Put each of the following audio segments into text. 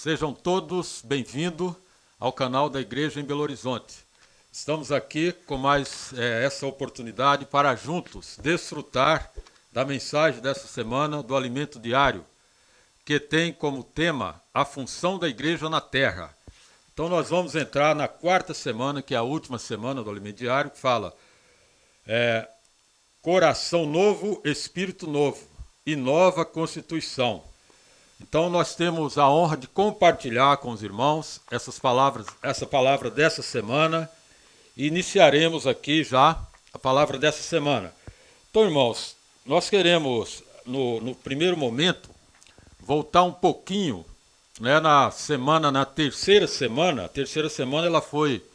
Sejam todos bem-vindos ao canal da Igreja em Belo Horizonte. Estamos aqui com mais essa oportunidade para juntos desfrutar da mensagem dessa semana do Alimento Diário, que tem como tema a função da Igreja na Terra. Então nós vamos entrar na quarta semana, que é a última semana do Alimento Diário, que fala coração novo, espírito novo e nova constituição. Então nós temos a honra de compartilhar com os irmãos essa palavra dessa semana e iniciaremos aqui já a palavra dessa semana. Então, irmãos, nós queremos no primeiro momento voltar um pouquinho, né, na terceira semana. A terceira semana ela foi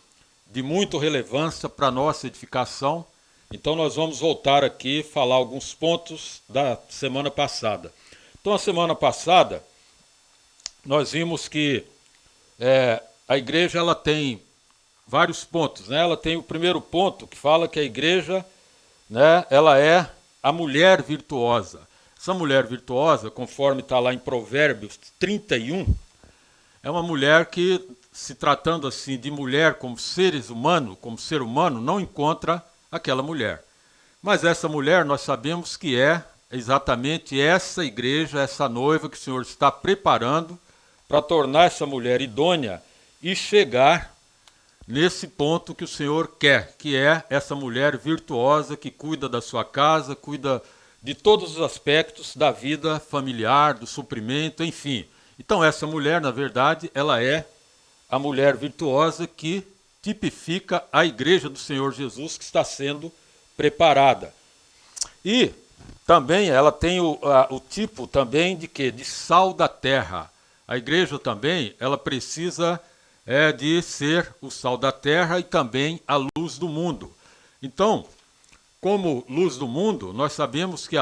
de muita relevância para a nossa edificação. Então nós vamos voltar aqui e falar alguns pontos da semana passada. Então, a semana passada, nós vimos que a igreja ela tem vários pontos, né? Ela tem o primeiro ponto que fala que a igreja, né, ela é a mulher virtuosa. Essa mulher virtuosa, conforme está lá em Provérbios 31, é uma mulher que, se tratando assim de mulher como seres humanos, como ser humano, não encontra aquela mulher. Mas essa mulher nós sabemos que é exatamente essa igreja, essa noiva que o Senhor está preparando para tornar essa mulher idônea e chegar nesse ponto que o Senhor quer, que é essa mulher virtuosa que cuida da sua casa, cuida de todos os aspectos da vida familiar, do suprimento, enfim. Então essa mulher, na verdade, ela é a mulher virtuosa que tipifica a igreja do Senhor Jesus que está sendo preparada. E também ela tem o tipo também de quê? De sal da terra. A igreja também ela precisa de ser o sal da terra e também a luz do mundo. Então, como luz do mundo, nós sabemos que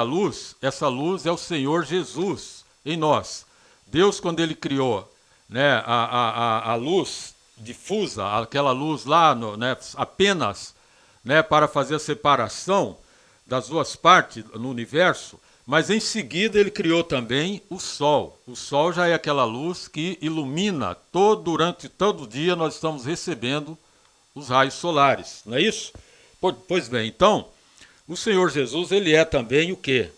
essa luz é o Senhor Jesus em nós. Deus, quando ele criou, né, a luz difusa, aquela luz lá, apenas, né, para fazer a separação das duas partes no universo, mas em seguida ele criou também o sol. O sol já é aquela luz que ilumina durante todo o dia nós estamos recebendo os raios solares, não é isso? Pois bem, então, o Senhor Jesus, ele é também o quê?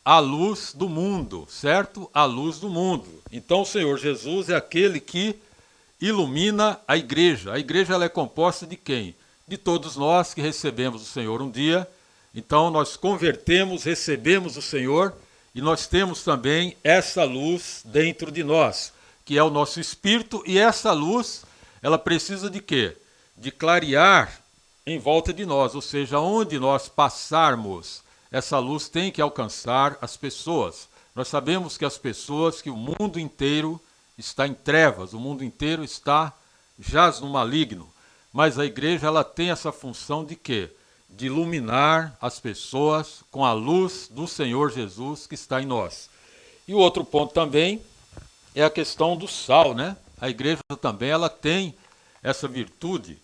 A luz do mundo, certo? A luz do mundo. Então o Senhor Jesus é aquele que ilumina a igreja. A igreja ela é composta de quem? De todos nós que recebemos o Senhor um dia. Então nós convertemos, recebemos o Senhor e nós temos também essa luz dentro de nós, que é o nosso espírito, e essa luz, ela precisa de quê? De clarear em volta de nós, ou seja, onde nós passarmos, essa luz tem que alcançar as pessoas. Nós sabemos que as pessoas, que o mundo inteiro está em trevas, o mundo inteiro jaz no maligno, mas a igreja ela tem essa função de quê? De iluminar as pessoas com a luz do Senhor Jesus que está em nós. E o outro ponto também é a questão do sal, né? A igreja também ela tem essa virtude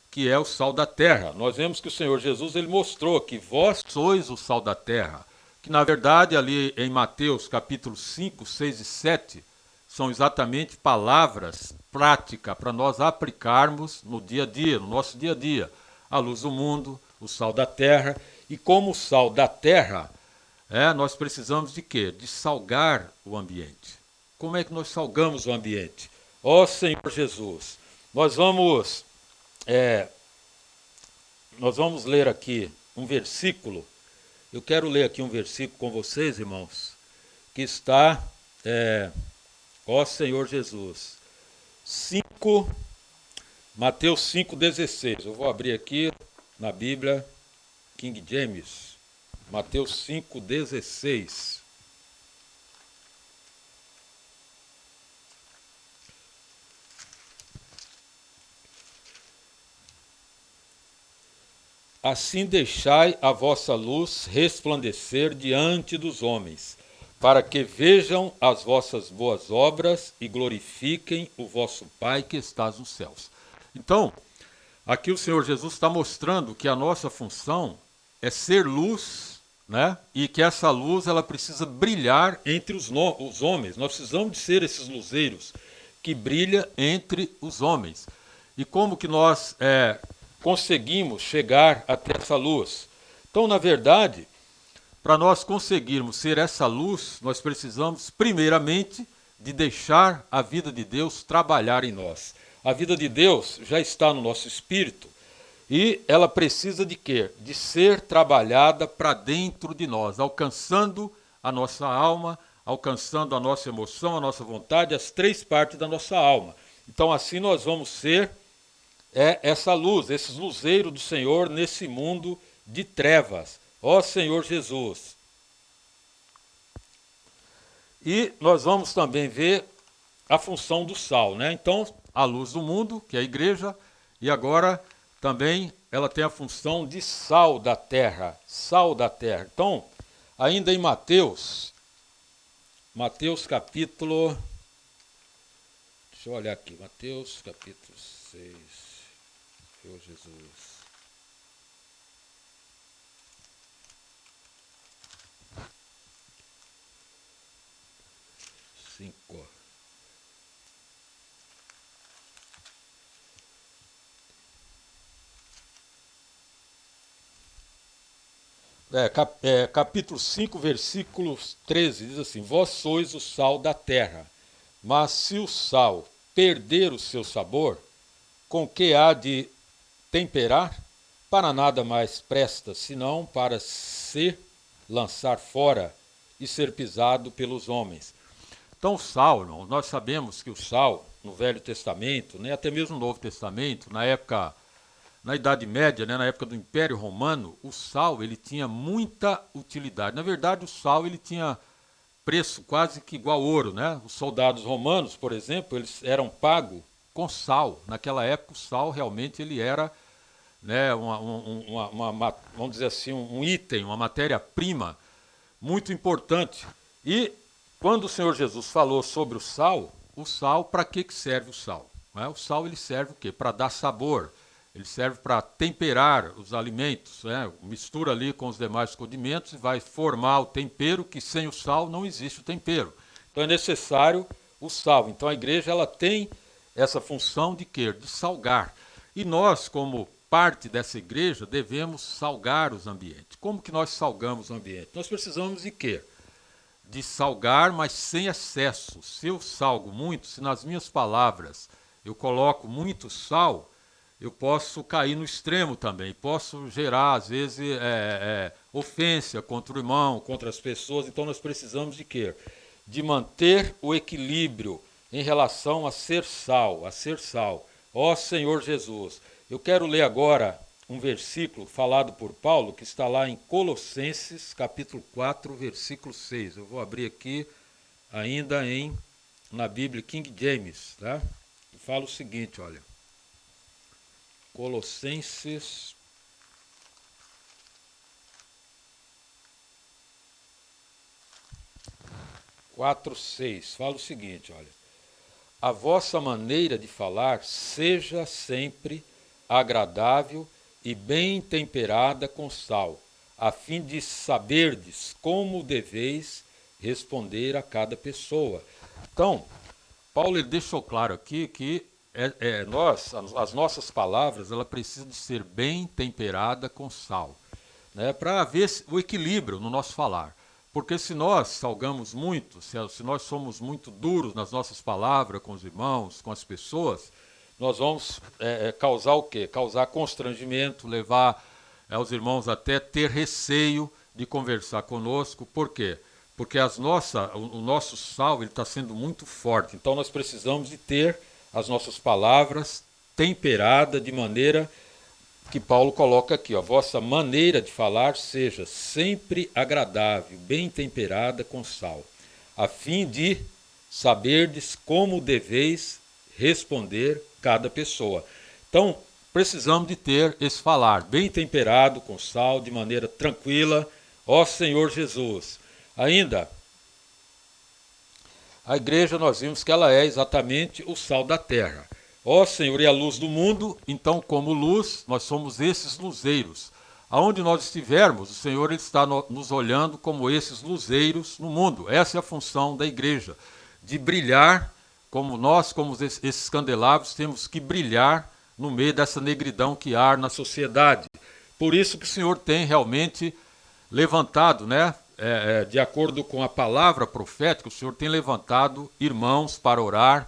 que é o sal da terra. Nós vemos que o Senhor Jesus ele mostrou que vós sois o sal da terra, que na verdade ali em Mateus capítulo 5, 6 e 7 são exatamente palavras práticas para nós aplicarmos no dia a dia, no nosso dia a dia. A luz do mundo, o sal da terra, e como o sal da terra, nós precisamos de quê? De salgar o ambiente. Como é que nós salgamos o ambiente? Ó Senhor Jesus, nós vamos ler aqui um versículo. Eu quero ler aqui um versículo com vocês, irmãos, que está, ó Senhor Jesus, Mateus 5,16. Eu vou abrir aqui na Bíblia King James, Mateus 5,16. Assim deixai a vossa luz resplandecer diante dos homens, para que vejam as vossas boas obras e glorifiquem o vosso Pai que estás nos céus. Então, aqui o Senhor Jesus está mostrando que a nossa função é ser luz, né? E que essa luz ela precisa brilhar entre os homens. Nós precisamos de ser esses luzeiros que brilha entre os homens. E como que nós conseguimos chegar até essa luz? Então, na verdade, para nós conseguirmos ser essa luz, nós precisamos, primeiramente, de deixar a vida de Deus trabalhar em nós. A vida de Deus já está no nosso espírito e ela precisa de quê? De ser trabalhada para dentro de nós, alcançando a nossa alma, alcançando a nossa emoção, a nossa vontade, as três partes da nossa alma. Então, assim nós vamos ser essa luz, esses luzeiros do Senhor nesse mundo de trevas. Ó Senhor Jesus. E nós vamos também ver a função do sal, né? Então, a luz do mundo, que é a igreja, e agora também ela tem a função de sal da terra, sal da terra. Então, ainda em Mateus capítulo, deixa eu olhar aqui, Mateus capítulo 6, Senhor Jesus. Capítulo 5, versículo 13, diz assim: Vós sois o sal da terra, mas se o sal perder o seu sabor, com que há de temperar? Para nada mais presta, senão para se lançar fora e ser pisado pelos homens. Então o sal, irmão, nós sabemos que o sal, no Velho Testamento, né, até mesmo no Novo Testamento, na Idade Média, né, na época do Império Romano, o sal ele tinha muita utilidade. Na verdade, o sal ele tinha preço quase que igual ao ouro, né? Os soldados romanos, por exemplo, eles eram pagos com sal. Naquela época, o sal realmente ele era, né, vamos dizer assim, um item, uma matéria-prima muito importante. E quando o Senhor Jesus falou sobre o sal, para que serve o sal? Né? O sal ele serve o quê? Para dar sabor. Ele serve para temperar os alimentos, né? Mistura ali com os demais condimentos e vai formar o tempero, que sem o sal não existe o tempero. Então é necessário o sal. Então a igreja ela tem essa função de quê? De salgar. E nós, como parte dessa igreja, devemos salgar os ambientes. Como que nós salgamos o ambiente? Nós precisamos de quê? De salgar, mas sem excesso. Se eu salgo muito, se nas minhas palavras eu coloco muito sal, eu posso cair no extremo também, posso gerar, às vezes, ofensa contra o irmão, contra as pessoas. Então nós precisamos de quê? De manter o equilíbrio em relação a ser sal, a ser sal. Ó Senhor Jesus, eu quero ler agora um versículo falado por Paulo, que está lá em Colossenses, capítulo 4, versículo 6. Eu vou abrir aqui ainda na Bíblia King James, tá? E fala o seguinte, olha. Colossenses 4:6 fala o seguinte, olha: a vossa maneira de falar seja sempre agradável e bem temperada com sal, a fim de saberdes como deveis responder a cada pessoa. Então, Paulo ele deixou claro aqui que as nossas palavras, ela precisa de ser bem temperada com sal, né, para haver o equilíbrio no nosso falar. Porque se nós salgamos muito, se nós somos muito duros nas nossas palavras com os irmãos, com as pessoas, nós vamos causar o quê? Causar constrangimento, levar os irmãos até ter receio de conversar conosco. Por quê? Porque o nosso sal está sendo muito forte. Então nós precisamos de ter as nossas palavras temperadas de maneira que Paulo coloca aqui, ó, vossa maneira de falar seja sempre agradável, bem temperada com sal, a fim de saberdes como deveis responder cada pessoa. Então, precisamos de ter esse falar bem temperado com sal, de maneira tranquila, ó Senhor Jesus. Ainda, a igreja nós vimos que ela é exatamente o sal da terra. Ó Senhor, e a luz do mundo, então como luz, nós somos esses luzeiros. Aonde nós estivermos, o Senhor ele está nos olhando como esses luzeiros no mundo. Essa é a função da igreja, de brilhar como nós, como esses candelabros, temos que brilhar no meio dessa negridão que há na sociedade. Por isso que o Senhor tem realmente levantado, né? De acordo com a palavra profética, o Senhor tem levantado irmãos para orar,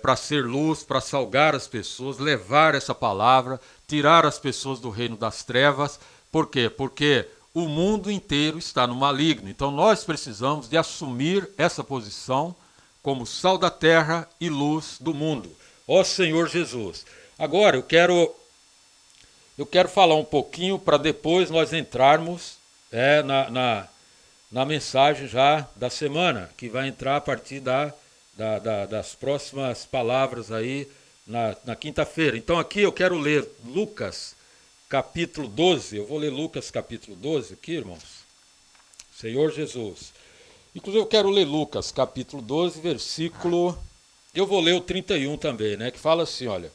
para ser luz, para salgar as pessoas, levar essa palavra, tirar as pessoas do reino das trevas. Por quê? Porque o mundo inteiro está no maligno. Então nós precisamos de assumir essa posição como sal da terra e luz do mundo. Ó Senhor Jesus. Agora eu quero falar um pouquinho para depois nós entrarmos na mensagem já da semana, que vai entrar a partir das próximas palavras aí na quinta-feira. Então aqui eu quero ler Lucas capítulo 12, eu vou ler Lucas capítulo 12 aqui, irmãos. Senhor Jesus. Inclusive eu quero ler Lucas capítulo 12, versículo... Eu vou ler o 31 também, né? Que fala assim, olha...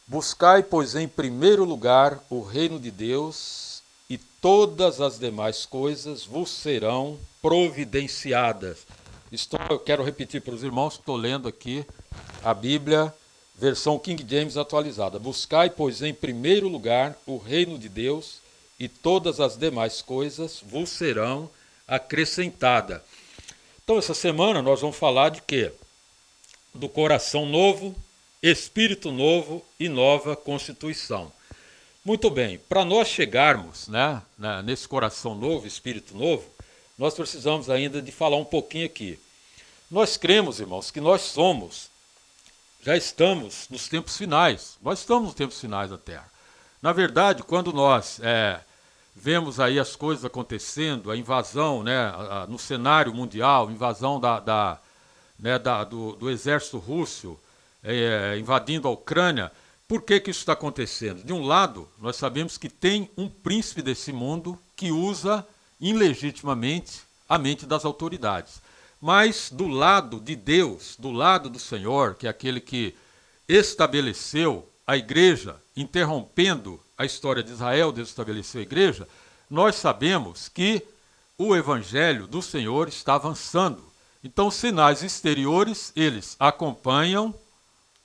Buscai, pois, em primeiro lugar o reino de Deus, e todas as demais coisas vos serão providenciadas. Eu quero repetir para os irmãos que estou lendo aqui a Bíblia, versão King James atualizada. Buscai, pois, em primeiro lugar o reino de Deus, e todas as demais coisas vos serão acrescentadas. Então, essa semana nós vamos falar de quê? Do coração novo, espírito novo e nova constituição. Muito bem, para nós chegarmos, né, nesse coração novo, espírito novo, nós precisamos ainda de falar um pouquinho aqui. Nós cremos, irmãos, que nós já estamos nos tempos finais. Nós estamos nos tempos finais da Terra. Na verdade, quando nós vemos aí as coisas acontecendo, a invasão, né, no cenário mundial, a invasão do exército russo, invadindo a Ucrânia, por que isso está acontecendo? De um lado, nós sabemos que tem um príncipe desse mundo que usa ilegitimamente a mente das autoridades. Mas do lado de Deus, do lado do Senhor, que é aquele que estabeleceu a igreja, interrompendo a história de Israel, Deus estabeleceu a igreja, nós sabemos que o evangelho do Senhor está avançando. Então, os sinais exteriores, eles acompanham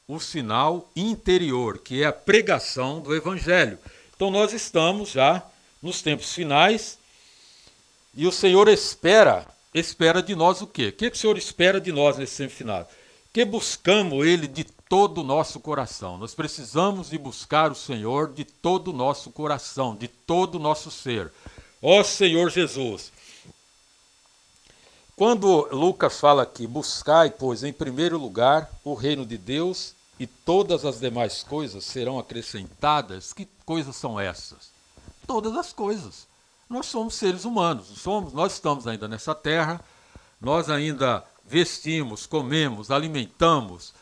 o sinal interior, que é a pregação do Evangelho. Então nós estamos já nos tempos finais e o Senhor espera de nós o quê? O que o Senhor espera de nós nesse tempo final? Que buscamos Ele de todo o nosso coração. Nós precisamos de buscar o Senhor de todo o nosso coração, de todo o nosso ser. Ó Senhor Jesus! Quando Lucas fala aqui, buscai, pois, em primeiro lugar o reino de Deus e todas as demais coisas serão acrescentadas, que coisas são essas? Todas as coisas. Nós somos seres humanos, nós estamos ainda nessa terra, nós ainda vestimos, comemos, alimentamos,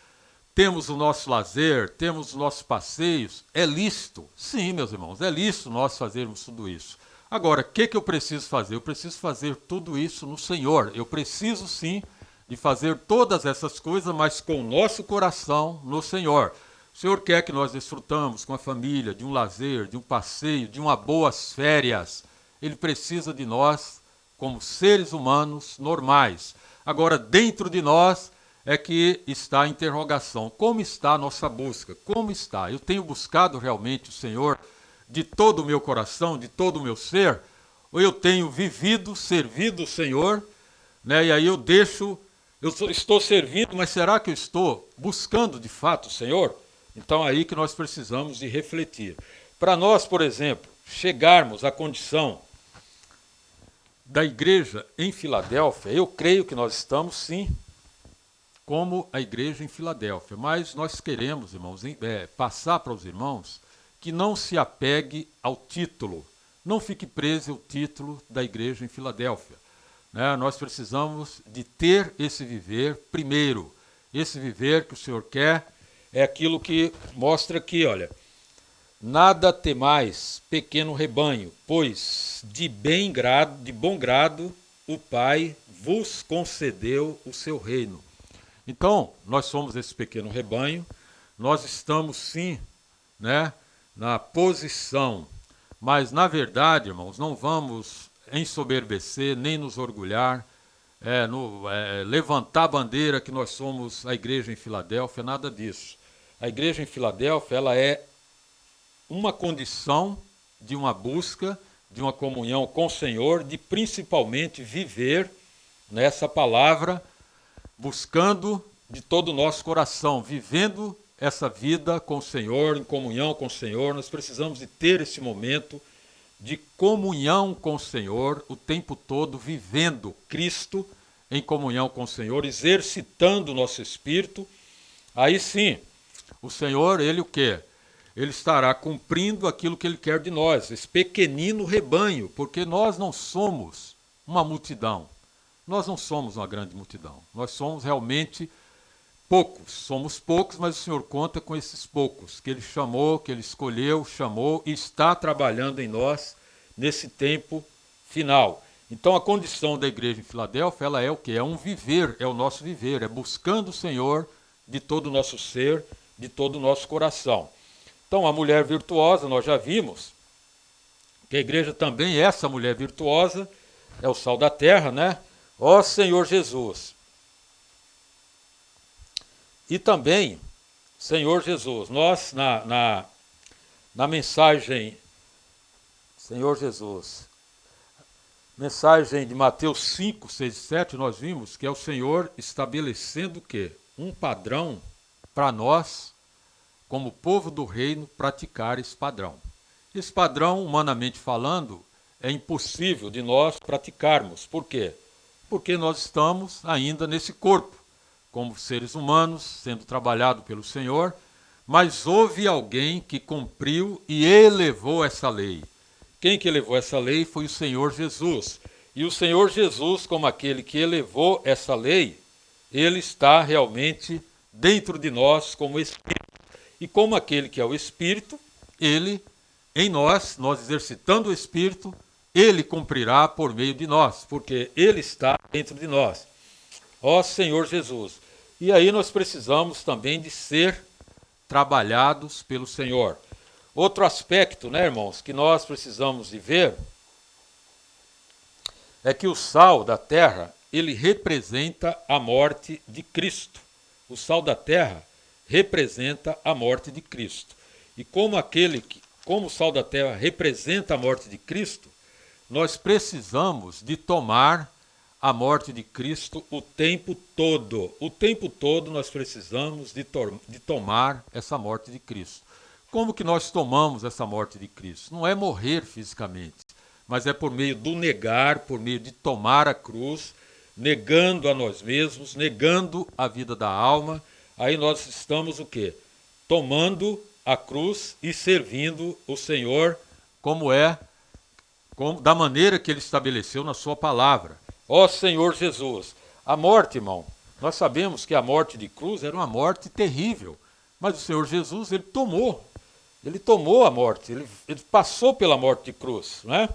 temos o nosso lazer, temos os nossos passeios. É lícito? Sim, meus irmãos, é lícito nós fazermos tudo isso. Agora, o que eu preciso fazer? Eu preciso fazer tudo isso no Senhor. Eu preciso sim de fazer todas essas coisas, mas com o nosso coração no Senhor. O Senhor quer que nós desfrutamos com a família, de um lazer, de um passeio, de umas boas férias. Ele precisa de nós como seres humanos normais. Agora, dentro de nós é que está a interrogação. Como está a nossa busca? Como está? Eu tenho buscado realmente o Senhor de todo o meu coração, de todo o meu ser, ou eu tenho vivido, servido o Senhor, né? E aí eu estou servindo, mas será que eu estou buscando de fato o Senhor? Então é aí que nós precisamos de refletir. Para nós, por exemplo, chegarmos à condição da igreja em Filadélfia, eu creio que nós estamos sim, como a igreja em Filadélfia, mas nós queremos, irmãos, passar para os irmãos que não se apegue ao título, não fique preso ao título da igreja em Filadélfia. Né? Nós precisamos de ter esse viver primeiro. Esse viver que o Senhor quer é aquilo que mostra aqui, olha. Nada temais, pequeno rebanho, pois de bom grado o Pai vos concedeu o seu reino. Então, nós somos esse pequeno rebanho, nós estamos sim, né, na posição, mas na verdade, irmãos, não vamos ensoberbecer nem nos orgulhar levantar a bandeira que nós somos a igreja em Filadélfia, nada disso. A igreja em Filadélfia, ela é uma condição de uma busca, de uma comunhão com o Senhor, de principalmente viver nessa palavra, buscando de todo o nosso coração, vivendo essa vida com o Senhor, em comunhão com o Senhor. Nós precisamos de ter esse momento de comunhão com o Senhor o tempo todo, vivendo Cristo em comunhão com o Senhor, exercitando o nosso espírito. Aí sim, o Senhor, Ele o quê? Ele estará cumprindo aquilo que Ele quer de nós, esse pequenino rebanho, porque nós não somos uma multidão, nós não somos uma grande multidão, nós somos realmente poucos, somos poucos, mas o Senhor conta com esses poucos, que Ele chamou, que Ele escolheu, chamou e está trabalhando em nós nesse tempo final. Então a condição da igreja em Filadélfia, ela é o quê? É um viver, é o nosso viver, é buscando o Senhor de todo o nosso ser, de todo o nosso coração. Então a mulher virtuosa, nós já vimos, que a igreja também é essa mulher virtuosa, é o sal da terra, né? Ó Senhor Jesus. E também, Senhor Jesus, nós na mensagem, Senhor Jesus, mensagem de Mateus 5, 6 e 7, nós vimos que é o Senhor estabelecendo o quê? Um padrão para nós, como povo do reino, praticar esse padrão. Esse padrão, humanamente falando, é impossível de nós praticarmos. Por quê? Porque nós estamos ainda nesse corpo, como seres humanos, sendo trabalhado pelo Senhor, mas houve alguém que cumpriu e elevou essa lei. Quem que elevou essa lei foi o Senhor Jesus. E o Senhor Jesus, como aquele que elevou essa lei, Ele está realmente dentro de nós como Espírito. E como aquele que é o Espírito, Ele, em nós exercitando o Espírito, Ele cumprirá por meio de nós, porque Ele está dentro de nós. Ó Senhor Jesus. E aí nós precisamos também de ser trabalhados pelo Senhor. Outro aspecto, né, irmãos, que nós precisamos de ver é que o sal da terra, ele representa a morte de Cristo. O sal da terra representa a morte de Cristo. E como o sal da terra representa a morte de Cristo, nós precisamos de tomar a morte de Cristo o tempo todo. O tempo todo nós precisamos de tomar essa morte de Cristo. Como que nós tomamos essa morte de Cristo? Não é morrer fisicamente, mas é por meio do negar, por meio de tomar a cruz, negando a nós mesmos, negando a vida da alma. Aí nós estamos o quê? Tomando a cruz e servindo o Senhor da maneira que Ele estabeleceu na sua palavra. Ó Senhor Jesus, a morte, irmão, nós sabemos que a morte de cruz era uma morte terrível, mas o Senhor Jesus, Ele tomou a morte, ele passou pela morte de cruz, não é?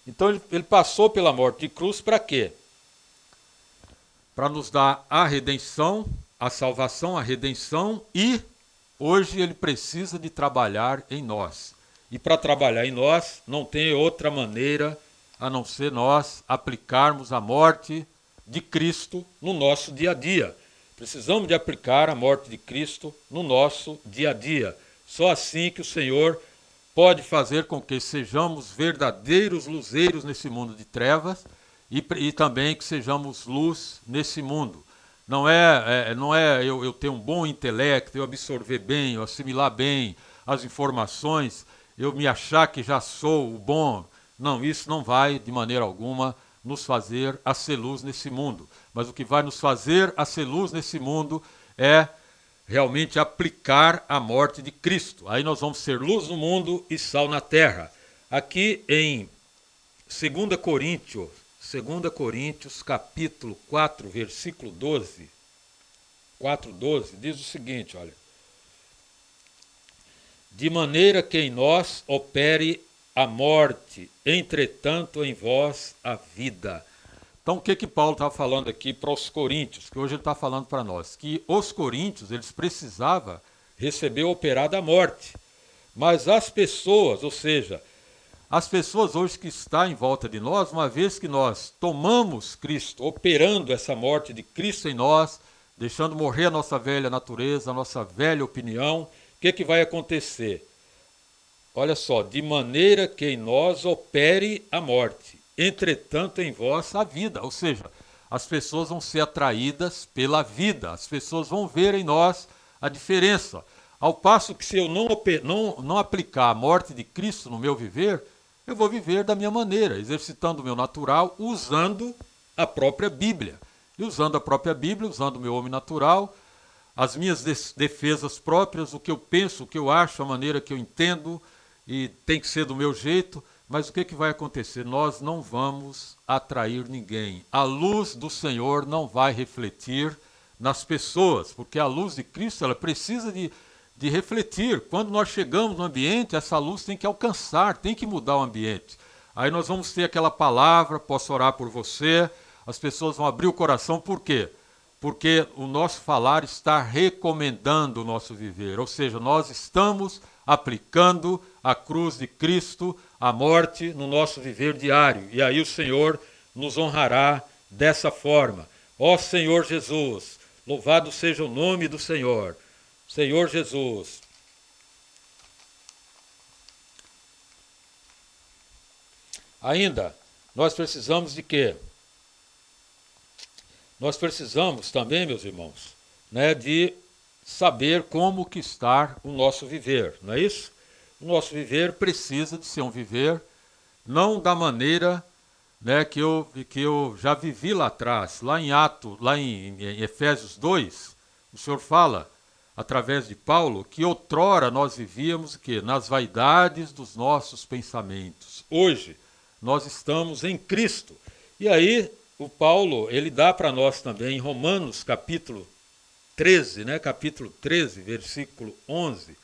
Então ele passou pela morte de cruz para quê? Para nos dar a redenção, a salvação, a redenção, e hoje Ele precisa de trabalhar em nós. E para trabalhar em nós, não tem outra maneira a não ser nós aplicarmos a morte de Cristo no nosso dia a dia. Precisamos de aplicar a morte de Cristo no nosso dia a dia. Só assim que o Senhor pode fazer com que sejamos verdadeiros luzeiros nesse mundo de trevas e também que sejamos luz nesse mundo. Não é eu ter um bom intelecto, eu absorver bem, eu assimilar bem as informações, eu me achar que já sou o bom. Não, isso não vai, de maneira alguma, nos fazer a ser luz nesse mundo. Mas o que vai nos fazer a ser luz nesse mundo é realmente aplicar a morte de Cristo. Aí nós vamos ser luz no mundo e sal na terra. Aqui em 2 Coríntios, capítulo 4, versículo 12, 4:12, diz o seguinte, olha. De maneira que em nós opere a morte, entretanto em vós a vida. Então o que Paulo está falando aqui para os coríntios, que hoje ele está falando para nós? Que os coríntios, eles precisavam receber o operar da morte. Mas as pessoas, ou seja, as pessoas hoje que estão em volta de nós, uma vez que nós tomamos Cristo, operando essa morte de Cristo em nós, deixando morrer a nossa velha natureza, a nossa velha opinião, o que vai acontecer? Olha só, de maneira que em nós opere a morte, entretanto em vós a vida. Ou seja, as pessoas vão ser atraídas pela vida, as pessoas vão ver em nós a diferença. Ao passo que se eu não aplicar a morte de Cristo no meu viver, eu vou viver da minha maneira, exercitando o meu natural, usando a própria Bíblia. E usando a própria Bíblia, usando o meu homem natural, as minhas defesas próprias, o que eu penso, o que eu acho, a maneira que eu entendo, e tem que ser do meu jeito, mas o que vai acontecer? Nós não vamos atrair ninguém. A luz do Senhor não vai refletir nas pessoas, porque a luz de Cristo ela precisa de refletir. Quando nós chegamos no ambiente, essa luz tem que alcançar, tem que mudar o ambiente. Aí nós vamos ter aquela palavra, posso orar por você, as pessoas vão abrir o coração, por quê? Porque o nosso falar está recomendando o nosso viver, ou seja, nós estamos aplicando a cruz de Cristo, a morte, no nosso viver diário. E aí o Senhor nos honrará dessa forma. Ó Senhor Jesus, louvado seja o nome do Senhor. Senhor Jesus. Ainda, nós precisamos de quê? Nós precisamos também, meus irmãos, de saber como que está o nosso viver, não é isso? O nosso viver precisa de ser um viver não da maneira que eu já vivi lá atrás, lá em Efésios 2, o Senhor fala, através de Paulo, que outrora nós vivíamos nas vaidades dos nossos pensamentos. Hoje, nós estamos em Cristo. E aí, o Paulo, ele dá para nós também, em Romanos, capítulo 13, capítulo 13, versículo 11,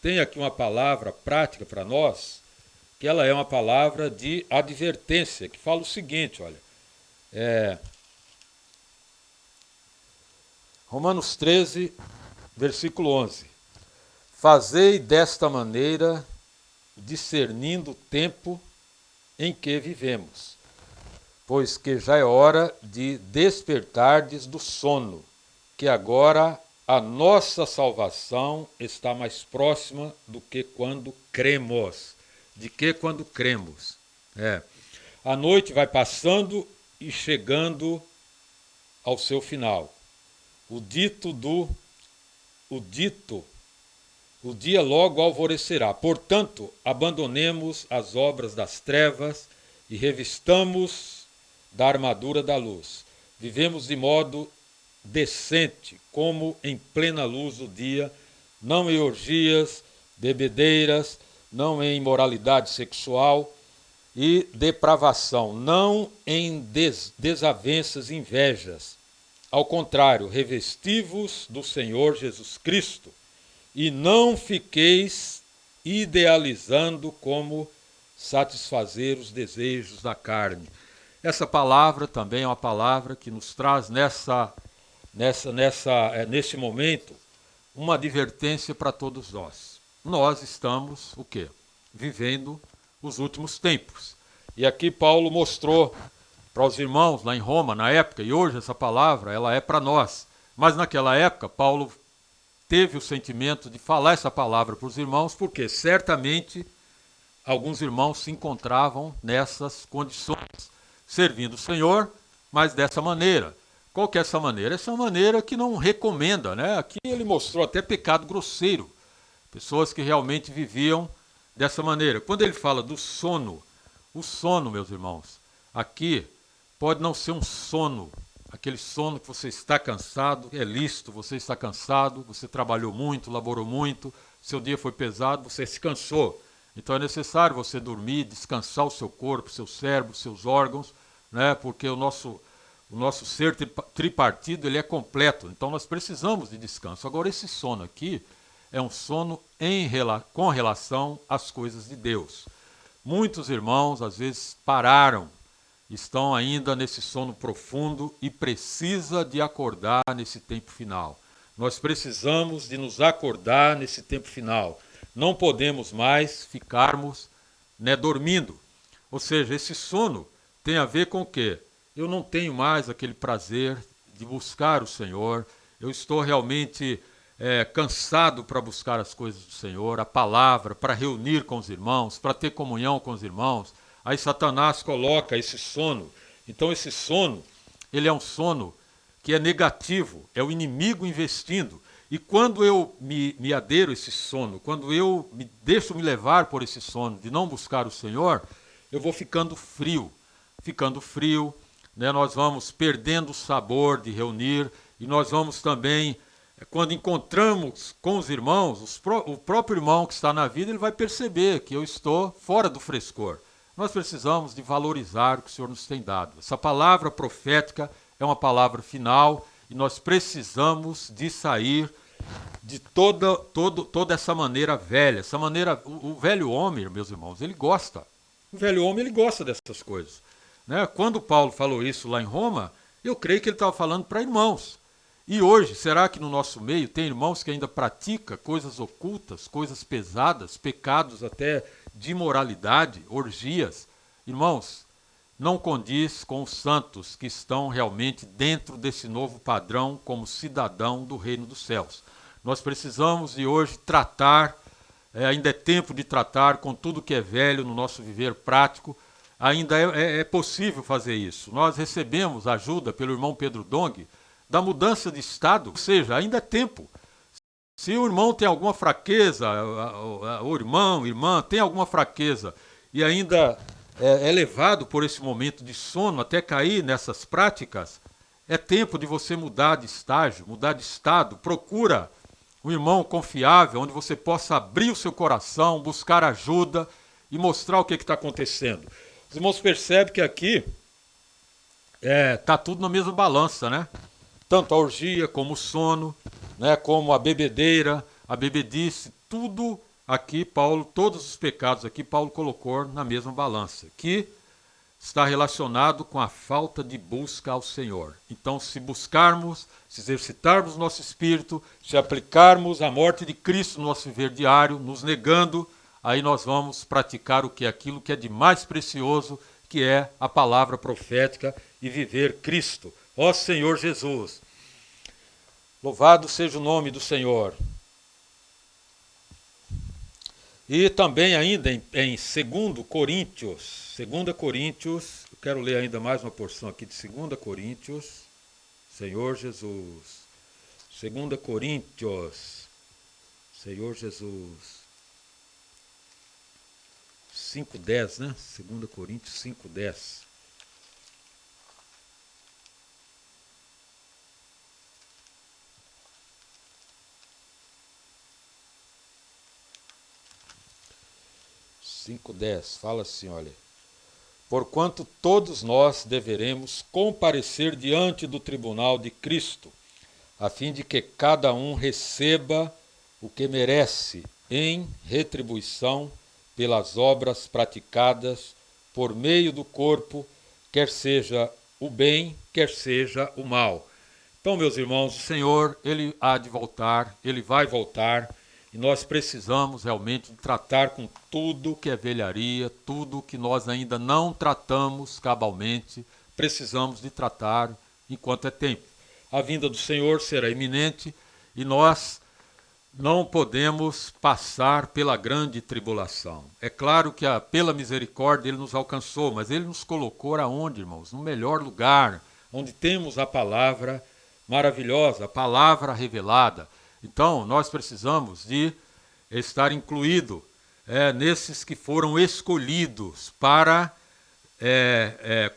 tem aqui uma palavra prática para nós, que ela é uma palavra de advertência, que fala o seguinte, olha, Romanos 13, versículo 11. Fazei desta maneira, discernindo o tempo em que vivemos, pois que já é hora de despertardes do sono, que agora a nossa salvação está mais próxima do que quando cremos. De que quando cremos. A noite vai passando e chegando ao seu final. O dia logo alvorecerá. Portanto, abandonemos as obras das trevas e revistamos da armadura da luz. Vivemos de modo decente, como em plena luz do dia, não em orgias, bebedeiras, não em imoralidade sexual e depravação, não em desavenças e invejas. Ao contrário, revesti-vos do Senhor Jesus Cristo e não fiqueis idealizando como satisfazer os desejos da carne. Essa palavra também é uma palavra que nos traz nesse momento uma advertência para todos nós. Nós estamos, o quê? Vivendo os últimos tempos. E aqui Paulo mostrou para os irmãos lá em Roma, na época, e hoje essa palavra ela é para nós. Mas naquela época, Paulo teve o sentimento de falar essa palavra para os irmãos, porque certamente alguns irmãos se encontravam nessas condições, servindo o Senhor, mas dessa maneira. Qual que é essa maneira? Essa maneira que não recomenda, Aqui ele mostrou até pecado grosseiro. Pessoas que realmente viviam dessa maneira. Quando ele fala do sono, o sono, meus irmãos, aqui pode não ser um sono, aquele sono que você está cansado, é lícito, você está cansado, você trabalhou muito, laborou muito, seu dia foi pesado, você se cansou. Então é necessário você dormir, descansar o seu corpo, seu cérebro, seus órgãos, porque o nosso ser tripartido ele é completo, então nós precisamos de descanso. Agora esse sono aqui é um sono com relação às coisas de Deus. Muitos irmãos às vezes pararam, estão ainda nesse sono profundo e precisa de acordar nesse tempo final. Nós precisamos de nos acordar nesse tempo final. Não podemos mais ficarmos né, dormindo. Ou seja, esse sono tem a ver com o quê? Eu não tenho mais aquele prazer de buscar o Senhor, eu estou realmente cansado para buscar as coisas do Senhor, a palavra, para reunir com os irmãos, para ter comunhão com os irmãos. Aí Satanás coloca esse sono. Então esse sono, ele é um sono que é negativo, é o inimigo investindo. E quando eu me adero a esse sono, quando eu me deixo me levar por esse sono de não buscar o Senhor, eu vou ficando frio. Ficando frio, né, nós vamos perdendo o sabor de reunir e nós vamos também, quando encontramos com os irmãos, o próprio irmão que está na vida, ele vai perceber que eu estou fora do frescor. Nós precisamos de valorizar o que o Senhor nos tem dado. Essa palavra profética é uma palavra final e nós precisamos de sair de toda essa maneira velha. Essa maneira, o velho homem, meus irmãos, ele gosta. O velho homem, ele gosta dessas coisas. Né? Quando Paulo falou isso lá em Roma, eu creio que ele estava falando para irmãos. E hoje, será que no nosso meio tem irmãos que ainda praticam coisas ocultas, coisas pesadas, pecados até de imoralidade, orgias? Irmãos, não condiz com os santos que estão realmente dentro desse novo padrão como cidadão do reino dos céus. Nós precisamos de hoje tratar, ainda é tempo de tratar com tudo que é velho no nosso viver prático, ainda é possível fazer isso. Nós recebemos ajuda pelo irmão Pedro Dong da mudança de estado, ou seja, ainda é tempo. Se o irmão tem alguma fraqueza, o irmão, irmã, tem alguma fraqueza e ainda é levado por esse momento de sono até cair nessas práticas, é tempo de você mudar de estágio, mudar de estado. Procura um irmão confiável, onde você possa abrir o seu coração, buscar ajuda e mostrar o que está acontecendo. Os irmãos percebem que aqui está tudo na mesma balança, né? Tanto a orgia como o sono, né, como a bebedeira, a bebedice, tudo aqui, Paulo, todos os pecados aqui, Paulo colocou na mesma balança, que está relacionado com a falta de busca ao Senhor. Então, se buscarmos, se exercitarmos nosso espírito, se aplicarmos a morte de Cristo no nosso viver diário, nos negando, aí nós vamos praticar o que é aquilo que é de mais precioso, que é a palavra profética e viver Cristo. Ó Senhor Jesus, louvado seja o nome do Senhor. E também ainda em 2 Coríntios, eu quero ler ainda mais uma porção aqui de 2 Coríntios, Senhor Jesus, 2 Coríntios, Senhor Jesus, 5:10, né? 2 Coríntios 5:10. Fala assim, olha: porquanto todos nós deveremos comparecer diante do tribunal de Cristo, a fim de que cada um receba o que merece em retribuição pelas obras praticadas por meio do corpo, quer seja o bem, quer seja o mal. Então, meus irmãos, o Senhor, Ele há de voltar, Ele vai voltar, e nós precisamos realmente tratar com tudo que é velharia, tudo que nós ainda não tratamos cabalmente, precisamos de tratar enquanto é tempo. A vinda do Senhor será iminente e nós não podemos passar pela grande tribulação. É claro que pela misericórdia Ele nos alcançou, mas Ele nos colocou aonde, irmãos? No melhor lugar, onde temos a palavra maravilhosa, a palavra revelada. Então, nós precisamos de estar incluído nesses que foram escolhidos para,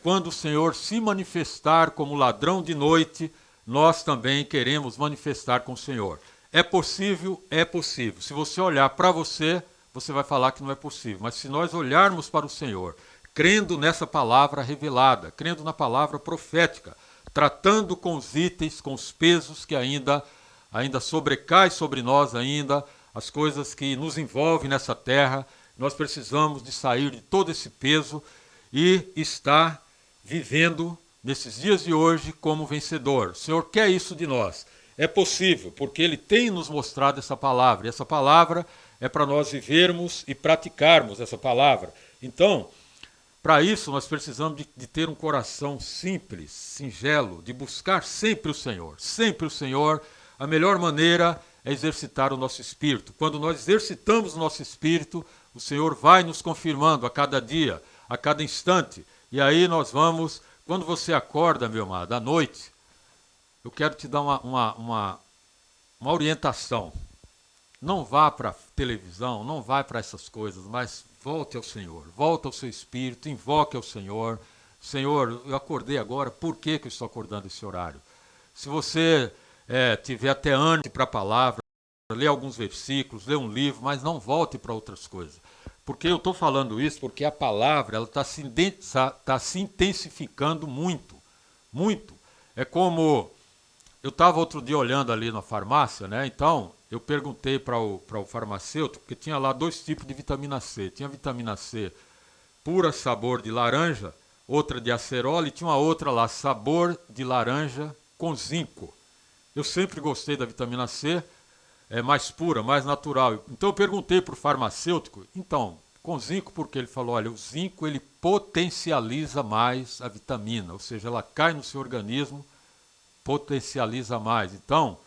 quando o Senhor se manifestar como ladrão de noite, nós também queremos manifestar com o Senhor. É possível? É possível. Se você olhar para você, você vai falar que não é possível. Mas se nós olharmos para o Senhor, crendo nessa palavra revelada, crendo na palavra profética, tratando com os itens, com os pesos que ainda sobrecai sobre nós ainda, as coisas que nos envolvem nessa terra, nós precisamos de sair de todo esse peso e estar vivendo nesses dias de hoje como vencedor. O Senhor quer isso de nós. É possível, porque Ele tem nos mostrado essa palavra, e essa palavra é para nós vivermos e praticarmos essa palavra. Então, para isso, nós precisamos de ter um coração simples, singelo, de buscar sempre o Senhor. Sempre o Senhor. A melhor maneira é exercitar o nosso espírito. Quando nós exercitamos o nosso espírito, o Senhor vai nos confirmando a cada dia, a cada instante. E aí nós vamos, quando você acorda, meu amado, à noite, eu quero te dar uma orientação. Não vá para a televisão, não vá para essas coisas, mas volte ao Senhor, volte ao seu espírito, invoque ao Senhor. Senhor, eu acordei agora, por que eu estou acordando esse horário? Se você tiver até ânimo para a palavra, lê alguns versículos, lê um livro, mas não volte para outras coisas. Porque eu estou falando isso porque a palavra está se intensificando muito, muito. É como, eu estava outro dia olhando ali na farmácia, né? Então, eu perguntei para o farmacêutico, porque tinha lá 2 tipos de vitamina C. Tinha vitamina C pura sabor de laranja, outra de acerola, e tinha uma outra lá, sabor de laranja com zinco. Eu sempre gostei da vitamina C, mais pura, mais natural. Então eu perguntei para o farmacêutico, então, com zinco, porque ele falou, olha, o zinco ele potencializa mais a vitamina, ou seja, ela cai no seu organismo, potencializa mais. Então,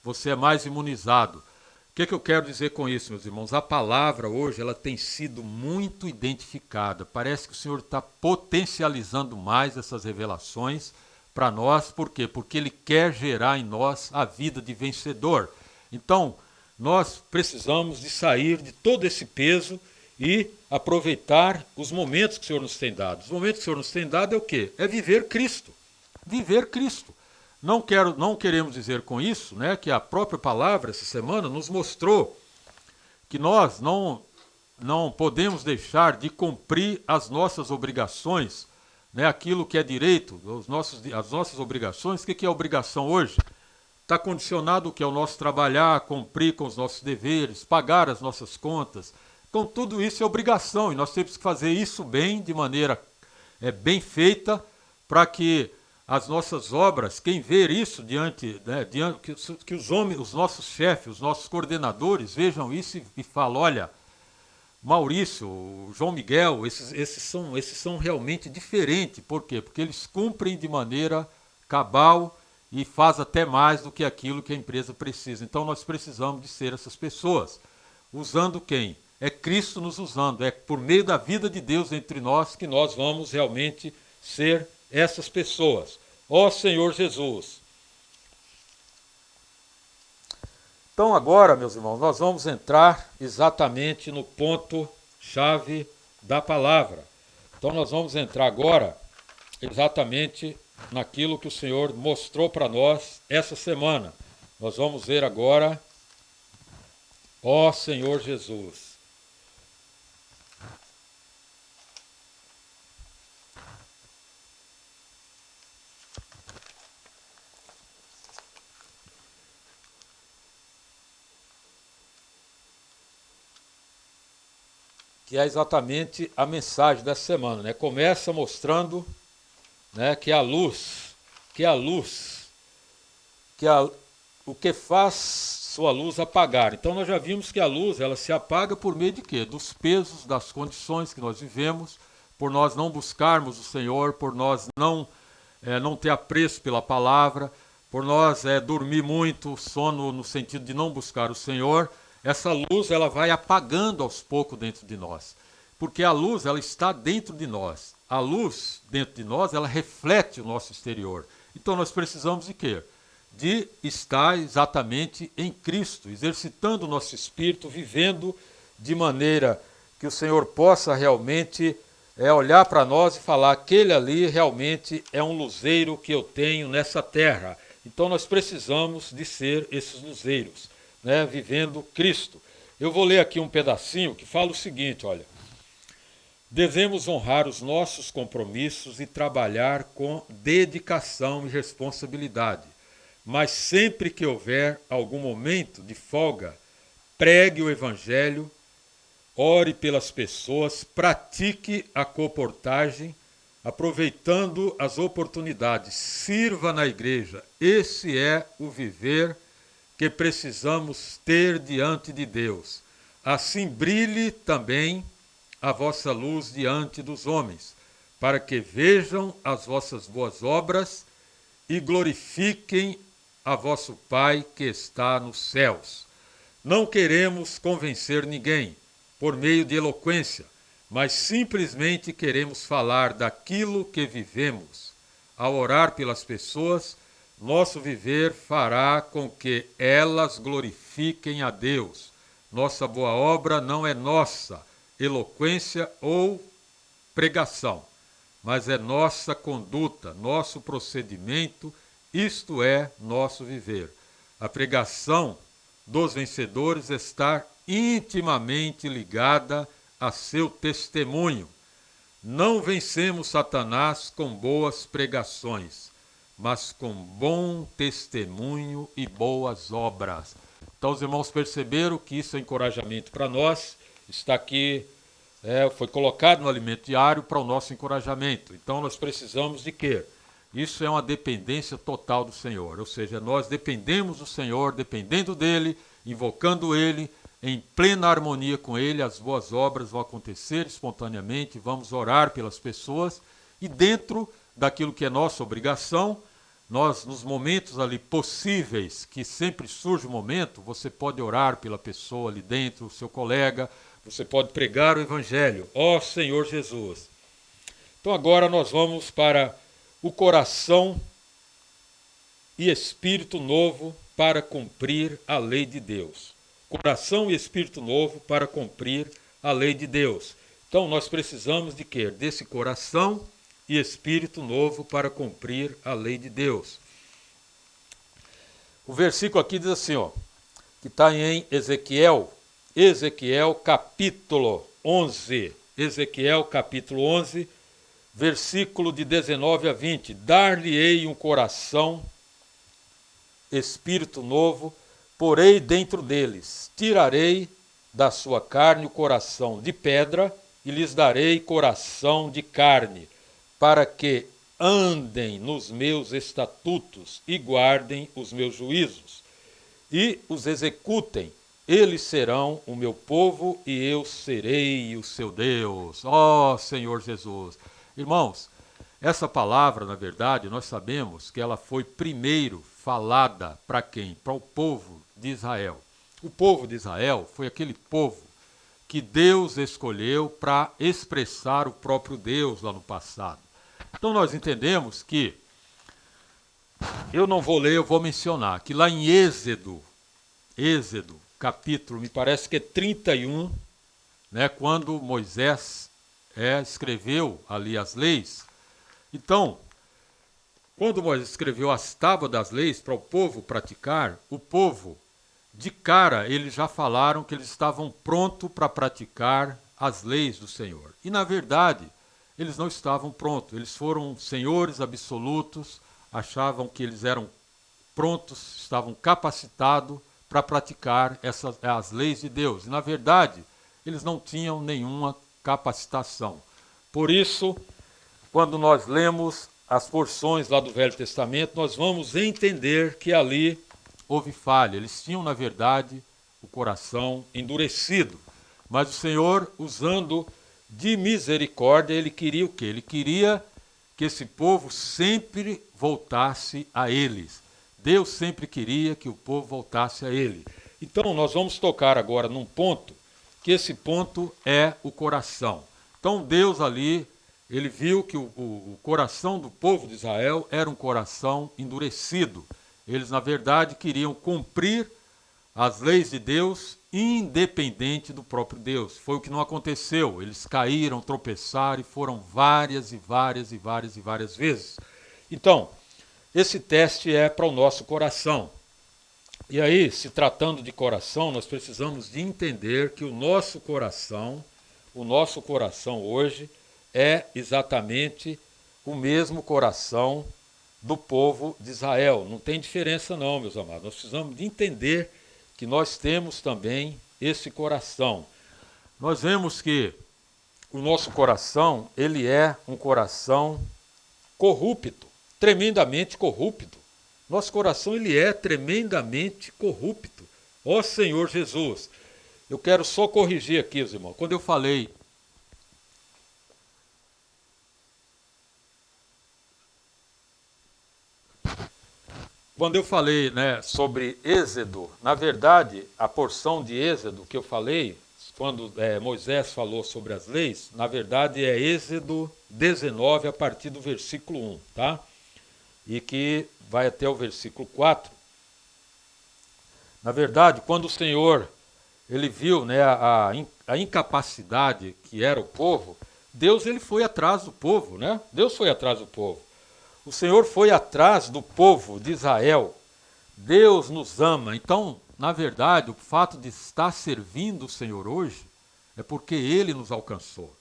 você é mais imunizado. O que eu quero dizer com isso, meus irmãos? A palavra hoje ela tem sido muito identificada. Parece que o Senhor está potencializando mais essas revelações para nós. Por quê? Porque Ele quer gerar em nós a vida de vencedor. Então, nós precisamos de sair de todo esse peso e aproveitar os momentos que o Senhor nos tem dado. Os momentos que o Senhor nos tem dado é o quê? É viver Cristo. Viver Cristo. Não queremos dizer com isso, né, que a própria palavra essa semana nos mostrou que nós não podemos deixar de cumprir as nossas obrigações, né, aquilo que é direito, as nossas obrigações. O que é obrigação hoje? Está condicionado o que é o nosso trabalhar, cumprir com os nossos deveres, pagar as nossas contas. Então tudo isso é obrigação e nós temos que fazer isso bem, de maneira bem feita, para que as nossas obras, quem ver isso que os homens, os nossos chefes, os nossos coordenadores vejam isso e falem, olha, Maurício, João Miguel, esses são realmente diferentes. Por quê? Porque eles cumprem de maneira cabal e faz até mais do que aquilo que a empresa precisa. Então nós precisamos de ser essas pessoas. Usando quem? É Cristo nos usando, é por meio da vida de Deus entre nós que nós vamos realmente ser essas pessoas. Ó Senhor Jesus. Então agora, meus irmãos, nós vamos entrar exatamente no ponto-chave da palavra. Então nós vamos entrar agora exatamente naquilo que o Senhor mostrou para nós essa semana. Nós vamos ver agora, ó Senhor Jesus. Que é exatamente a mensagem dessa semana, né? Começa mostrando, né, que a luz, o que faz sua luz apagar. Então nós já vimos que a luz ela se apaga por meio de quê? Dos pesos, das condições que nós vivemos, por nós não buscarmos o Senhor, por nós não ter apreço pela palavra, por nós dormir muito, sono no sentido de não buscar o Senhor. Essa luz ela vai apagando aos poucos dentro de nós, porque a luz ela está dentro de nós. A luz dentro de nós ela reflete o nosso exterior. Então nós precisamos de quê? De estar exatamente em Cristo, exercitando o nosso espírito, vivendo de maneira que o Senhor possa realmente olhar para nós e falar, aquele ali realmente é um luzeiro que eu tenho nessa terra. Então nós precisamos de ser esses luzeiros, né, vivendo Cristo. Eu vou ler aqui um pedacinho que fala o seguinte, olha. Devemos honrar os nossos compromissos e trabalhar com dedicação e responsabilidade. Mas sempre que houver algum momento de folga, pregue o Evangelho, ore pelas pessoas, pratique a comportagem, aproveitando as oportunidades, sirva na igreja. Esse é o viver que precisamos ter diante de Deus. Assim brilhe também a vossa luz diante dos homens, para que vejam as vossas boas obras e glorifiquem a vosso Pai que está nos céus. Não queremos convencer ninguém por meio de eloquência, mas simplesmente queremos falar daquilo que vivemos. Ao orar pelas pessoas, nosso viver fará com que elas glorifiquem a Deus. Nossa boa obra não é nossa eloquência ou pregação, mas é nossa conduta, nosso procedimento, isto é, nosso viver. A pregação dos vencedores está intimamente ligada a seu testemunho. Não vencemos Satanás com boas pregações, mas com bom testemunho e boas obras. Então os irmãos perceberam que isso é encorajamento para nós, está aqui, foi colocado no alimento diário para o nosso encorajamento. Então nós precisamos de quê? Isso é uma dependência total do Senhor, ou seja, nós dependemos do Senhor, dependendo dEle, invocando Ele, em plena harmonia com Ele, as boas obras vão acontecer espontaneamente, vamos orar pelas pessoas e dentro daquilo que é nossa obrigação, nós, nos momentos ali possíveis, que sempre surge um momento, você pode orar pela pessoa ali dentro, o seu colega, você pode pregar o Evangelho, ó Senhor Jesus. Então agora nós vamos para o coração e espírito novo para cumprir a lei de Deus. Coração e espírito novo para cumprir a lei de Deus. Então nós precisamos de quê? Desse coração e espírito novo para cumprir a lei de Deus. O versículo aqui diz assim, que está em Ezequiel capítulo 11. Ezequiel capítulo 11, versículo de 19 a 20. Dar-lhe-ei um coração, espírito novo, porei dentro deles, tirarei da sua carne o coração de pedra e lhes darei coração de carne, para que andem nos meus estatutos e guardem os meus juízos, e os executem. Eles serão o meu povo e eu serei o seu Deus. Ó Senhor Jesus! Irmãos, essa palavra, na verdade, nós sabemos que ela foi primeiro falada para quem? Para o povo de Israel. O povo de Israel foi aquele povo que Deus escolheu para expressar o próprio Deus lá no passado. Então nós entendemos que, eu não vou ler, eu vou mencionar, que lá em Êxodo, capítulo, me parece que é 31, né, quando Moisés escreveu ali as leis. Então, quando Moisés escreveu as tábuas das leis para o povo praticar, o povo, de cara, eles já falaram que eles estavam prontos para praticar as leis do Senhor. E, na verdade, eles não estavam prontos. Eles foram senhores absolutos, achavam que eles eram prontos, estavam capacitados para praticar as leis de Deus. E, na verdade, eles não tinham nenhuma capacitação. Por isso, quando nós lemos as porções lá do Velho Testamento, nós vamos entender que ali houve falha. Eles tinham, na verdade, o coração endurecido. Mas o Senhor, usando de misericórdia, Ele queria o quê? Ele queria que esse povo sempre voltasse a eles. Deus sempre queria que o povo voltasse a Ele. Então, nós vamos tocar agora num ponto, que esse ponto é o coração. Então, Deus ali, Ele viu que o coração do povo de Israel era um coração endurecido. Eles, na verdade, queriam cumprir as leis de Deus independente do próprio Deus. Foi o que não aconteceu. Eles caíram, tropeçaram e foram várias vezes. Então, esse teste é para o nosso coração. E aí, se tratando de coração, nós precisamos de entender que o nosso coração hoje é exatamente o mesmo coração do povo de Israel. Não tem diferença não, meus amados. Nós precisamos de entender que nós temos também esse coração. Nós vemos que o nosso coração, ele é um coração corrupto, tremendamente corrupto. Nosso coração, ele é tremendamente corrupto. Ó Senhor Jesus! Eu quero só corrigir aqui, irmãos. Quando eu falei quando eu falei, né, sobre Êxodo, na verdade, a porção de Êxodo que eu falei, quando Moisés falou sobre as leis, na verdade é Êxodo 19, a partir do versículo 1, tá? E que vai até o versículo 4. Na verdade, quando o Senhor ele viu, né, a incapacidade que era o povo, Deus ele foi atrás do povo, né? Deus foi atrás do povo. O Senhor foi atrás do povo de Israel. Deus nos ama. Então, na verdade, o fato de estar servindo o Senhor hoje é porque Ele nos alcançou.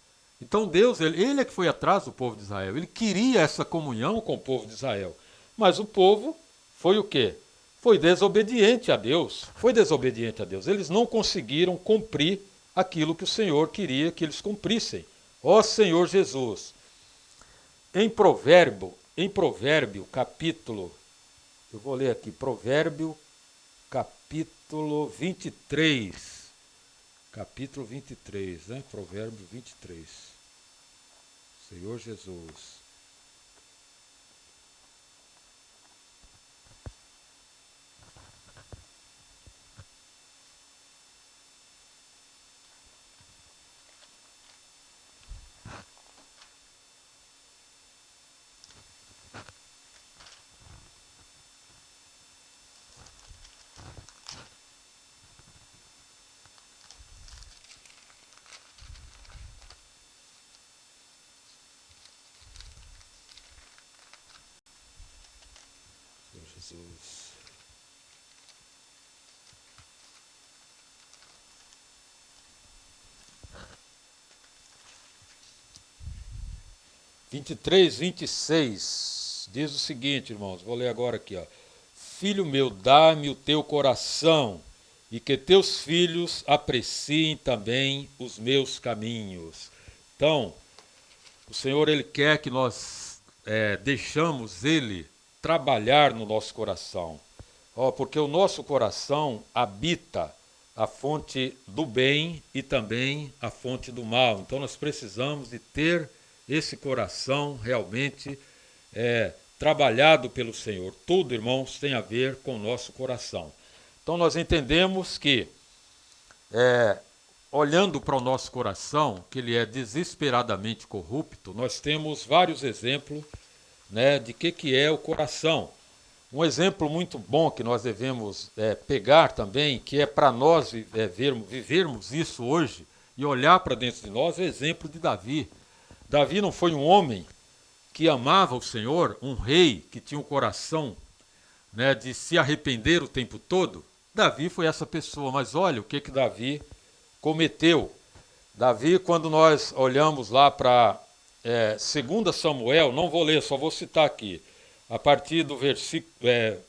Então Deus, ele é que foi atrás do povo de Israel. Ele queria essa comunhão com o povo de Israel. Mas o povo foi o quê? Foi desobediente a Deus. Foi desobediente a Deus. Eles não conseguiram cumprir aquilo que o Senhor queria que eles cumprissem. Ó Senhor Jesus. Em Provérbio capítulo, eu vou ler aqui, Provérbio capítulo 23. Capítulo 23, né? Provérbio 23. Senhor Jesus. Senhor Jesus. Vinte e três, 26, diz o seguinte, irmãos, vou ler agora aqui, ó. Filho meu, dá-me o teu coração, e que teus filhos apreciem também os meus caminhos. Então, o Senhor ele quer que nós deixamos Ele trabalhar no nosso coração. Porque o nosso coração habita a fonte do bem e também a fonte do mal. Então nós precisamos de ter esse coração realmente trabalhado pelo Senhor. Tudo, irmãos, tem a ver com o nosso coração. Então nós entendemos que olhando para o nosso coração, que ele é desesperadamente corrupto, nós temos vários exemplos, né, de que é o coração. Um exemplo muito bom que nós devemos pegar também, que é para nós vivermos isso hoje e olhar para dentro de nós, é o exemplo de Davi. Davi não foi um homem que amava o Senhor, um rei que tinha um coração, né, de se arrepender o tempo todo? Davi foi essa pessoa, mas olha o que Davi cometeu. Davi, quando nós olhamos lá para 2 Samuel, não vou ler, só vou citar aqui, a partir do versículo,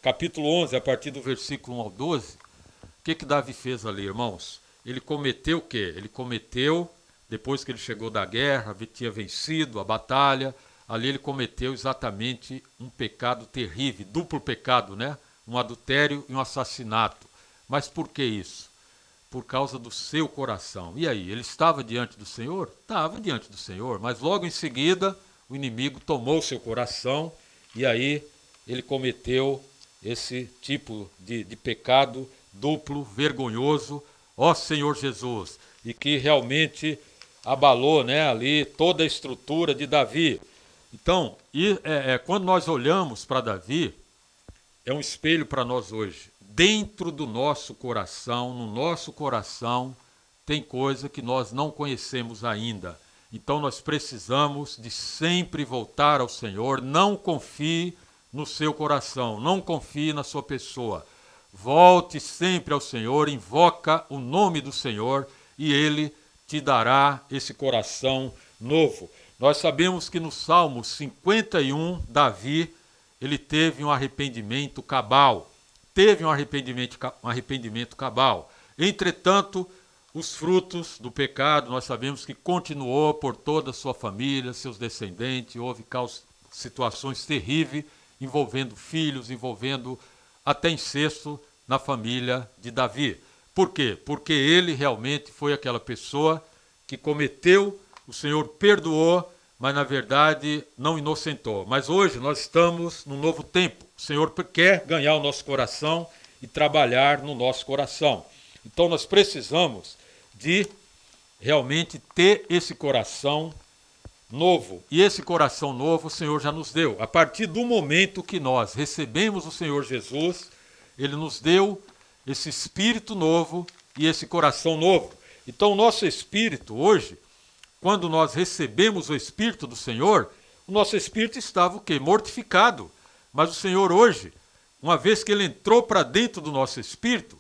capítulo 11, a partir do versículo 1 ao 12, o que Davi fez ali, irmãos? Ele cometeu o quê? Ele cometeu, depois que ele chegou da guerra, tinha vencido a batalha, ali ele cometeu exatamente um pecado terrível, duplo pecado, né? Um adultério e um assassinato. Mas por que isso? Por causa do seu coração. E aí, ele estava diante do Senhor? Estava diante do Senhor, mas logo em seguida o inimigo tomou seu coração e aí ele cometeu esse tipo de pecado duplo, vergonhoso, ó Senhor Jesus, e que realmente abalou, né, ali toda a estrutura de Davi. Então, quando nós olhamos para Davi, é um espelho para nós hoje. Dentro do nosso coração, no nosso coração, tem coisa que nós não conhecemos ainda. Então nós precisamos de sempre voltar ao Senhor. Não confie no seu coração, não confie na sua pessoa. Volte sempre ao Senhor, invoca o nome do Senhor e Ele te dará esse coração novo. Nós sabemos que no Salmo 51, Davi, ele teve um arrependimento cabal. Teve um arrependimento cabal. Entretanto, os frutos do pecado, nós sabemos que continuou por toda a sua família, seus descendentes, houve situações terríveis envolvendo filhos, envolvendo até incesto na família de Davi. Por quê? Porque ele realmente foi aquela pessoa que cometeu, o Senhor perdoou, mas na verdade não inocentou. Mas hoje nós estamos num novo tempo. O Senhor quer ganhar o nosso coração e trabalhar no nosso coração. Então nós precisamos de realmente ter esse coração novo. E esse coração novo o Senhor já nos deu. A partir do momento que nós recebemos o Senhor Jesus, Ele nos deu esse espírito novo e esse coração novo. Então o nosso espírito hoje, quando nós recebemos o Espírito do Senhor, o nosso espírito estava o quê? Mortificado. Mas o Senhor hoje, uma vez que Ele entrou para dentro do nosso espírito,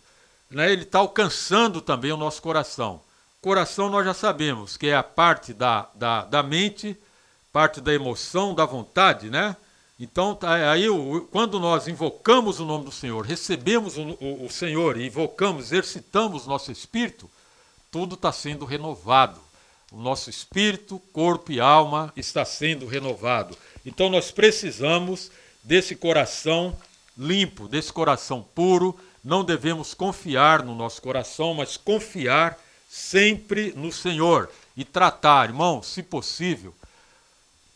né, Ele está alcançando também o nosso coração. Coração nós já sabemos que é a parte da mente, parte da emoção, da vontade, né? Então, aí, quando nós invocamos o nome do Senhor, recebemos o Senhor e invocamos, exercitamos nosso espírito, tudo está sendo renovado. O nosso espírito, corpo e alma está sendo renovado. Então nós precisamos desse coração limpo, desse coração puro. Não devemos confiar no nosso coração, mas confiar sempre no Senhor. E tratar, irmão, se possível,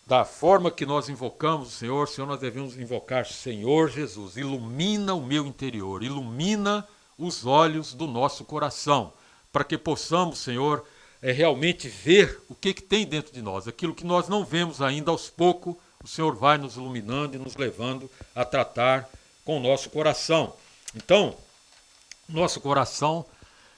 da forma que nós invocamos o Senhor, nós devemos invocar Senhor Jesus. Ilumina o meu interior, ilumina os olhos do nosso coração, para que possamos, Senhor, realmente ver o que tem dentro de nós. Aquilo que nós não vemos ainda, aos poucos, o Senhor vai nos iluminando e nos levando a tratar com o nosso coração. Então, nosso coração,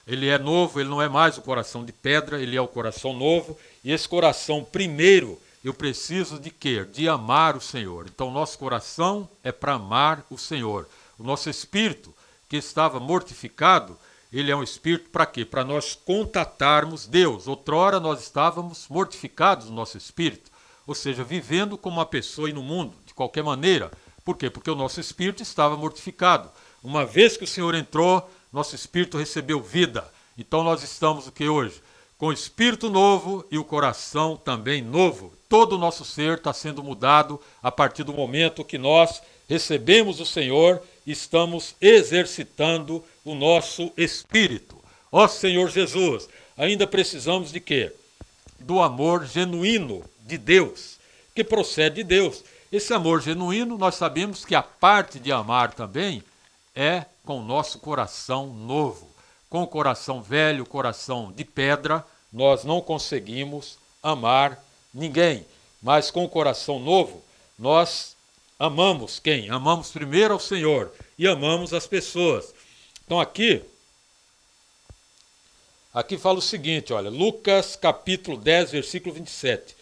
ele é novo, ele não é mais o coração de pedra, ele é o coração novo. E esse coração, primeiro, eu preciso de quê? De amar o Senhor. Então, nosso coração é para amar o Senhor. O nosso espírito, que estava mortificado, ele é um espírito para quê? Para nós contatarmos Deus. Outrora nós estávamos mortificados no nosso espírito, ou seja, vivendo como uma pessoa aí no mundo, de qualquer maneira. Por quê? Porque o nosso espírito estava mortificado. Uma vez que o Senhor entrou, nosso espírito recebeu vida. Então nós estamos o que hoje? Com o espírito novo e o coração também novo. Todo o nosso ser está sendo mudado a partir do momento que nós recebemos o Senhor e estamos exercitando o nosso espírito. Ó Senhor Jesus, ainda precisamos de quê? Do amor genuíno de Deus, que procede de Deus. Esse amor genuíno, nós sabemos que a parte de amar também é com o nosso coração novo. Com o coração velho, coração de pedra, nós não conseguimos amar ninguém. Mas com o coração novo, nós amamos quem? Amamos primeiro ao Senhor e amamos as pessoas. Então aqui fala o seguinte, olha, Lucas capítulo 10, versículo 27.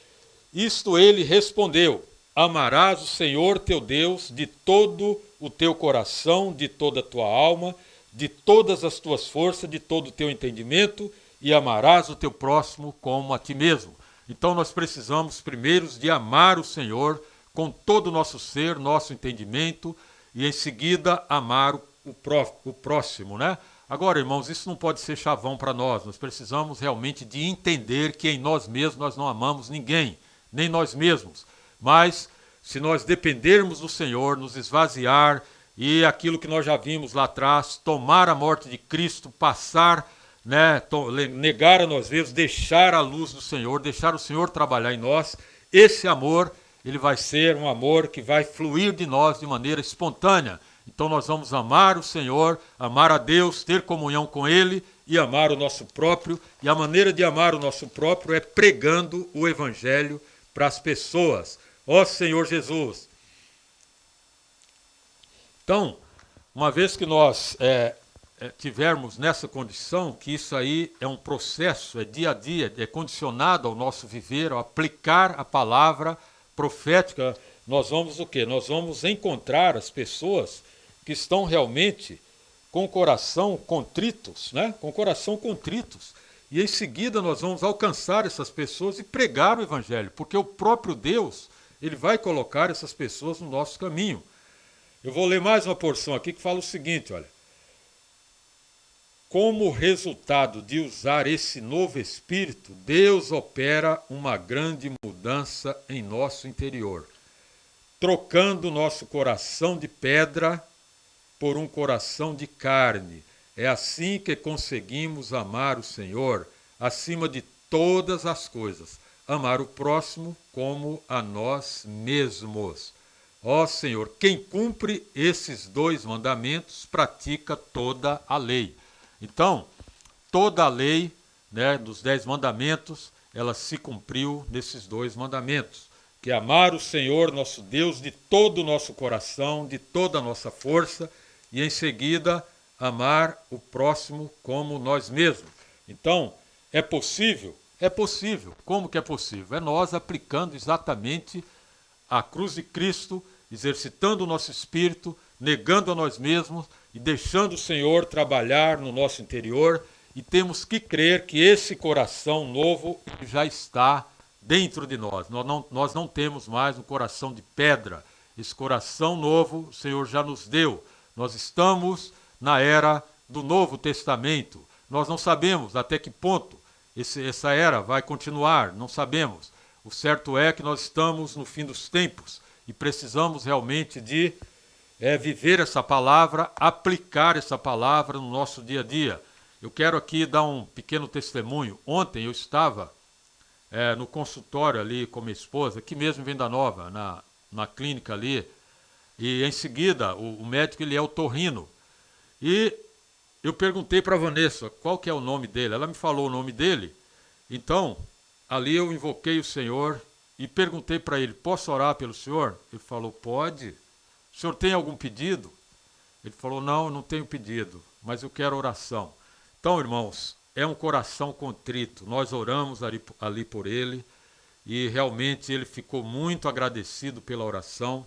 Isto ele respondeu: amarás o Senhor teu Deus de todo o teu coração, de toda a tua alma, de todas as tuas forças, de todo o teu entendimento, e amarás o teu próximo como a ti mesmo. Então nós precisamos primeiro de amar o Senhor com todo o nosso ser, nosso entendimento, e em seguida amar o próximo, né? Agora, irmãos, isso não pode ser chavão para nós. Nós precisamos realmente de entender que em nós mesmos nós não amamos ninguém, nem nós mesmos. Mas se nós dependermos do Senhor, nos esvaziar e aquilo que nós já vimos lá atrás, tomar a morte de Cristo, passar, né, negar a nós mesmos, deixar a luz do Senhor, deixar o Senhor trabalhar em nós, esse amor, ele vai ser um amor que vai fluir de nós de maneira espontânea. Então nós vamos amar o Senhor, amar a Deus, ter comunhão com Ele e amar o nosso próprio. E a maneira de amar o nosso próprio é pregando o Evangelho para as pessoas. Ó Senhor Jesus! Então, uma vez que nós tivermos nessa condição, que isso aí é um processo, é dia a dia, é condicionado ao nosso viver, ao aplicar a palavra profética, nós vamos o quê? Nós vamos encontrar as pessoas que estão realmente com o coração contritos, né? Com o coração contritos. E em seguida nós vamos alcançar essas pessoas e pregar o Evangelho, porque o próprio Deus, ele vai colocar essas pessoas no nosso caminho. Eu vou ler mais uma porção aqui que fala o seguinte, olha. Como resultado de usar esse novo espírito, Deus opera uma grande mudança em nosso interior, trocando nosso coração de pedra por um coração de carne. É assim que conseguimos amar o Senhor acima de todas as coisas, amar o próximo como a nós mesmos. Ó Senhor, quem cumpre esses 2 mandamentos pratica toda a lei. Então, toda a lei, né, dos 10 mandamentos, ela se cumpriu nesses 2 mandamentos, que é amar o Senhor nosso Deus de todo o nosso coração, de toda a nossa força, e em seguida amar o próximo como nós mesmos. Então, é possível? É possível. Como que é possível? É nós aplicando exatamente a cruz de Cristo, exercitando o nosso espírito, negando a nós mesmos e deixando o Senhor trabalhar no nosso interior. E temos que crer que esse coração novo já está dentro de nós. Nós não temos mais um coração de pedra. Esse coração novo o Senhor já nos deu. Nós estamos na era do Novo Testamento. Nós não sabemos até que ponto essa era vai continuar, não sabemos. O certo é que nós estamos no fim dos tempos e precisamos realmente de viver essa palavra, aplicar essa palavra no nosso dia a dia. Eu quero aqui dar um pequeno testemunho. Ontem eu estava no consultório ali com minha esposa, aqui mesmo em Venda Nova, na clínica ali, e em seguida o médico ele é otorrino. E eu perguntei para a Vanessa qual que é o nome dele. Ela me falou o nome dele. Então, ali eu invoquei o Senhor e perguntei para ele, posso orar pelo senhor? Ele falou, pode. O senhor tem algum pedido? Ele falou, não, eu não tenho pedido, mas eu quero oração. Então, irmãos, é um coração contrito. Nós oramos ali por ele e realmente ele ficou muito agradecido pela oração.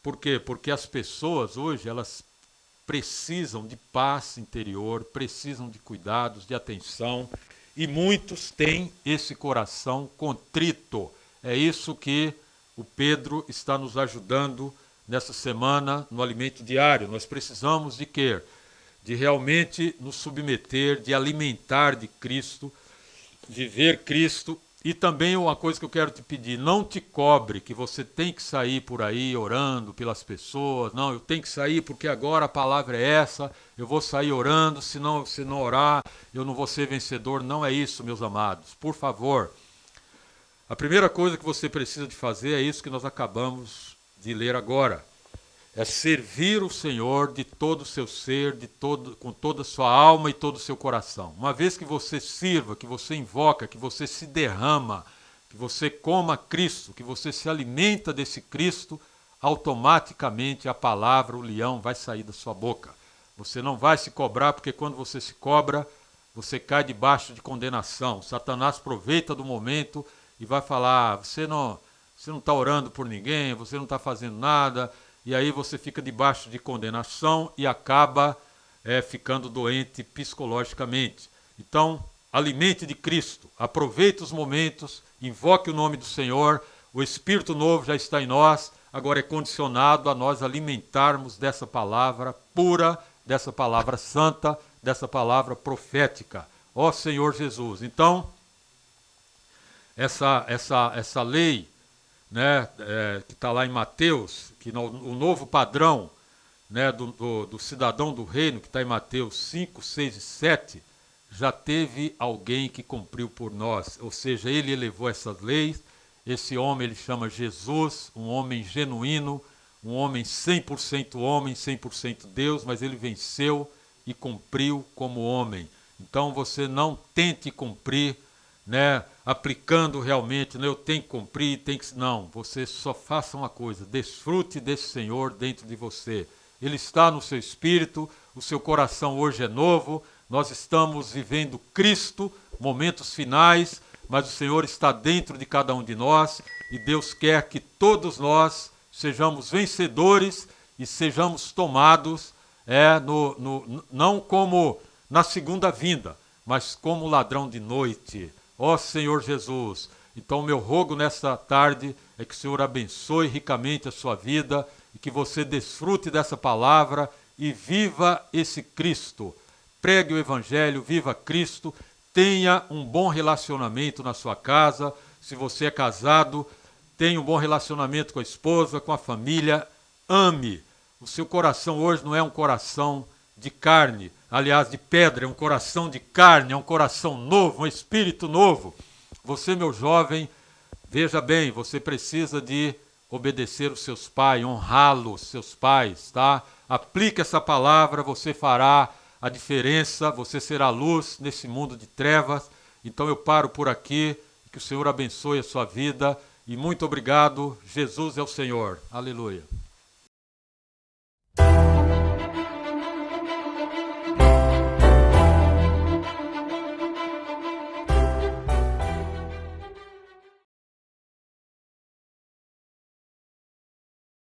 Por quê? Porque as pessoas hoje, elas precisam de paz interior, precisam de cuidados, de atenção, e muitos têm esse coração contrito. É isso que o Pedro está nos ajudando nessa semana no alimento diário. Nós precisamos de quê? De realmente nos submeter, de alimentar de Cristo, viver Cristo. E também uma coisa que eu quero te pedir, não te cobre que você tem que sair por aí orando pelas pessoas. Não, eu tenho que sair porque agora a palavra é essa, eu vou sair orando, se não orar, eu não vou ser vencedor. Não é isso, meus amados. Por favor, a primeira coisa que você precisa de fazer é isso que nós acabamos de ler agora. É servir o Senhor de todo o seu ser, com toda a sua alma e todo o seu coração. Uma vez que você sirva, que você invoca, que você se derrama, que você coma Cristo, que você se alimenta desse Cristo, automaticamente a palavra, o leão, vai sair da sua boca. Você não vai se cobrar, porque quando você se cobra, você cai debaixo de condenação. Satanás aproveita do momento e vai falar, você não está orando por ninguém, você não está fazendo nada. E aí você fica debaixo de condenação e acaba ficando doente psicologicamente. Então, alimente de Cristo, aproveite os momentos, invoque o nome do Senhor, o Espírito novo já está em nós, agora é condicionado a nós alimentarmos dessa palavra pura, dessa palavra santa, dessa palavra profética. Ó Senhor Jesus. Então, essa lei, né, que está lá em Mateus, que o novo padrão, né, do cidadão do reino, que está em Mateus 5, 6 e 7, já teve alguém que cumpriu por nós. Ou seja, ele elevou essas leis. Esse homem ele chama Jesus, um homem genuíno, um homem 100% homem, 100% Deus, mas ele venceu e cumpriu como homem. Então você não tente cumprir, né, aplicando realmente, né, eu tenho que cumprir, não, você só faça uma coisa, desfrute desse Senhor dentro de você. Ele está no seu espírito, o seu coração hoje é novo, nós estamos vivendo Cristo, momentos finais, mas o Senhor está dentro de cada um de nós e Deus quer que todos nós sejamos vencedores e sejamos tomados, não como na segunda vinda, mas como ladrão de noite. Ó Senhor Jesus, então meu rogo nessa tarde é que o Senhor abençoe ricamente a sua vida e que você desfrute dessa palavra e viva esse Cristo. Pregue o Evangelho, viva Cristo, tenha um bom relacionamento na sua casa. Se você é casado, tenha um bom relacionamento com a esposa, com a família, ame. O seu coração hoje não é um coração de carne, aliás, de pedra, é um coração de carne, é um coração novo, um espírito novo. Você, meu jovem, Veja bem, você precisa de obedecer os seus pais, honrá-los, seus pais, tá? Aplique essa palavra, você fará a diferença, você será luz nesse mundo de trevas. Então eu paro por aqui, que o Senhor abençoe a sua vida e muito obrigado. Jesus é o Senhor. Aleluia.